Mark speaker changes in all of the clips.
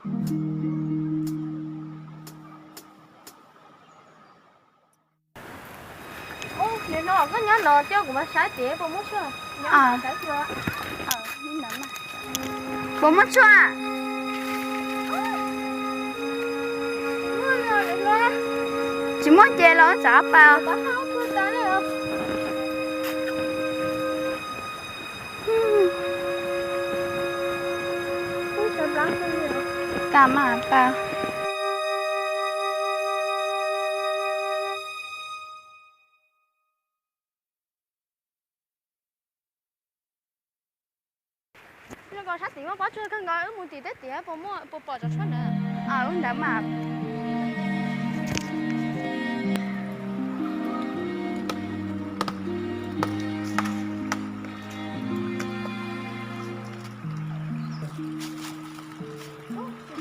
Speaker 1: Nếu nó có nhớ nó cho của bà sáng chế bố mất chưa?
Speaker 2: À.
Speaker 1: Sáng chưa?
Speaker 2: Nhưng mà bố mất chưa à? Chỉ muốn chơi lo chả bao.
Speaker 1: Bà không cứ tới đây không? Cứ sợ lắm thôi nhỉ?
Speaker 2: Cảm ơn bao.
Speaker 1: Nếu có sáng chế mà bỏ chưa cái ngồi ở một tí tết tí bố mua bố bỏ cho chuột nữa.
Speaker 2: Đã mà.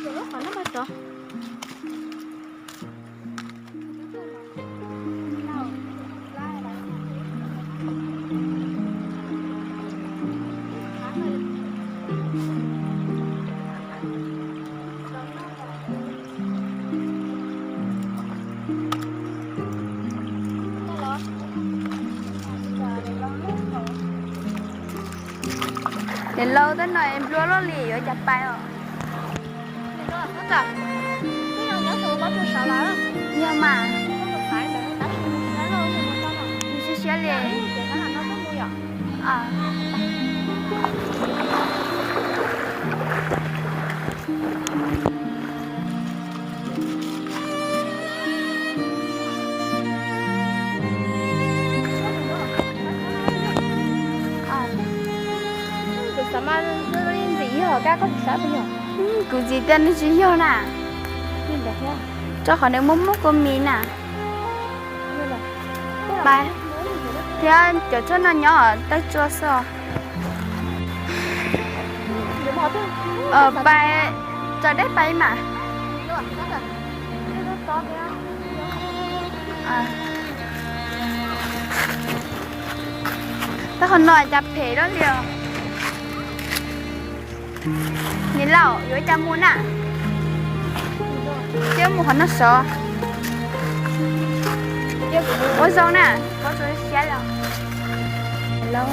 Speaker 1: Nó còn nó bắt rồi.
Speaker 2: Đến lâu tới nơi em lúa lì ở chặt bay rồi.
Speaker 1: Nó là hết rồi. Cái nào nhớ tụi bố chưa sợ lắm.
Speaker 2: Nhưng mà
Speaker 1: Nó phải để nó đá luôn thì một con rồi.
Speaker 2: mình sẽ liền.
Speaker 1: Để nó là nó có mua rồi. Sama lên gì hả? Các có sao bây giờ?
Speaker 2: Cứ gì tên nó chỉ hiểu nè.
Speaker 1: Nhìn đẹp nha.
Speaker 2: Cho khỏi nếu muốn múc của mình nè. Bài. Thì anh cho nó nhỏ ở tay chua sao? Bài cho đấy bay mà. Ta còn nói chặt phê đó liều. Nhìn lâu, dưới chăm muốn à? Chứ một con nó sợ. Ôi dâu nè, có chỗ xe lâu. Lâu.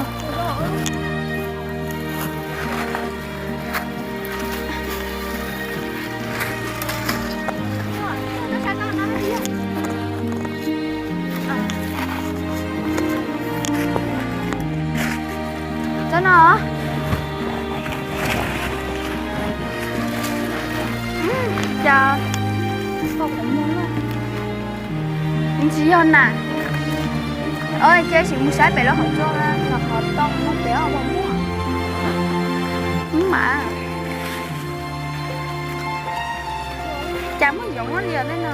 Speaker 2: Cho nó. Chào.
Speaker 1: Không cũng muốn luôn.
Speaker 2: Mình chỉ hơn nè. Ơi, chơi chỉ muốn sái bể nó không cho ra.
Speaker 1: Là họ tông nó béo mà mua.
Speaker 2: Đúng mà. Chả muốn giống nó liền đấy nè.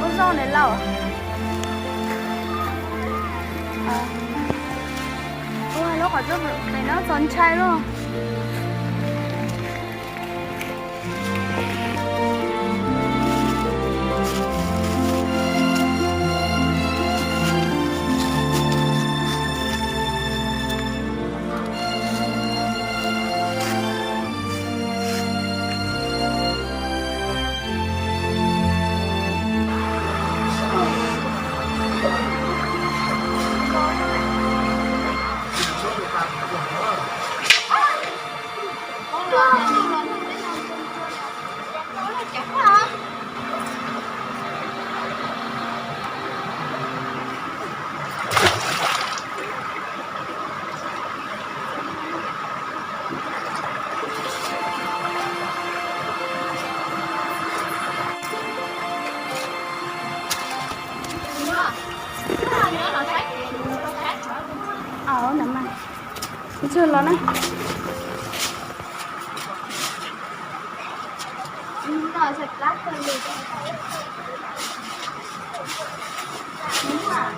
Speaker 2: Con dâu này lâu à? Ôi, nó khỏi giúp này nó toàn chai luôn. Nằm ăn. Chưa lớn á.
Speaker 1: Rồi sạch lát thôi đi. Đúng à.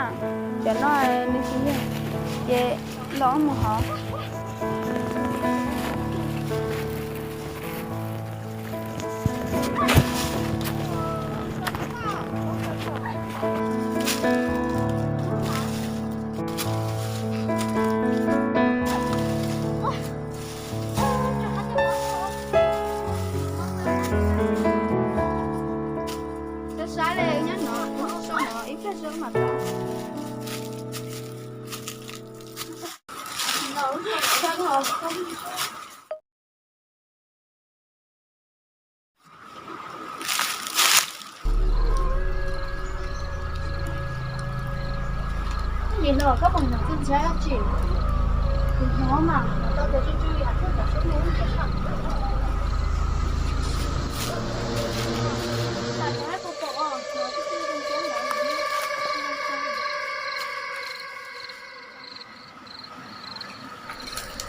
Speaker 2: nè cho nó lên xin đi về lo một họ sai này nhá nó sao nó ít cái sớm mà ta nó sao nó không nhìn nó có bằng nào kinh tế chỉ nó mà tao thấy chú ý hẳn là số lượng cái sao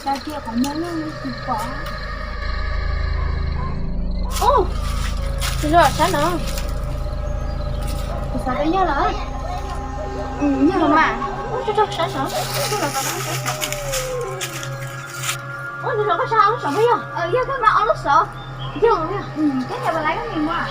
Speaker 2: ra kia có mấy người thì có ô rồi sao nữa sao đấy nhá là nhá mà cho sao sao ôi nó có sao nó sợ bây giờ giờ các bạn nó sợ chứ cái này bà lấy cái gì mà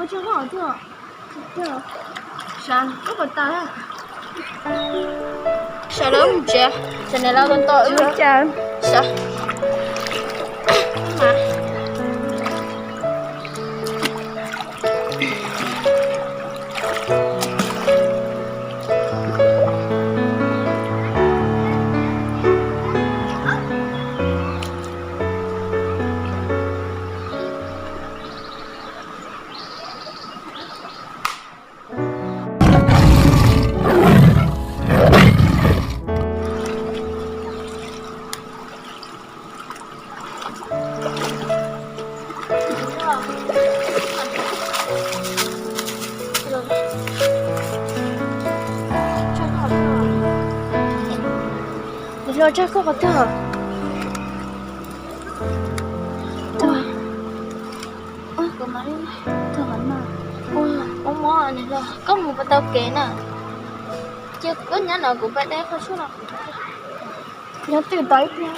Speaker 2: 不吃好做，这啥？我不打了。啥都不吃，现在老公到又讲啥？妈。
Speaker 1: 이리와 짤 것 같아.
Speaker 2: Kemarin teman mah ông này là có một cái tàu kè nè chứ có nhớ nào của bạn đấy không số nào
Speaker 1: nhớ từ tới nha.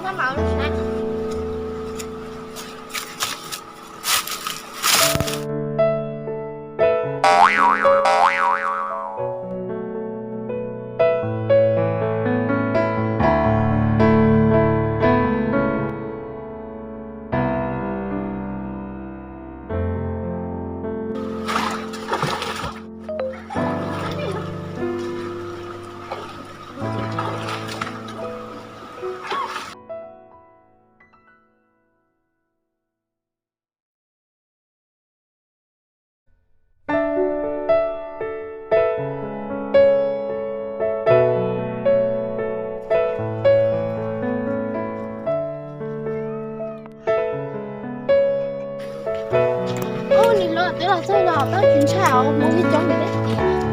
Speaker 2: nó bảo nó sẽ
Speaker 1: Ô, nhìn lo, tức là sao là bác chuyến chào, muốn đi cho mình đấy.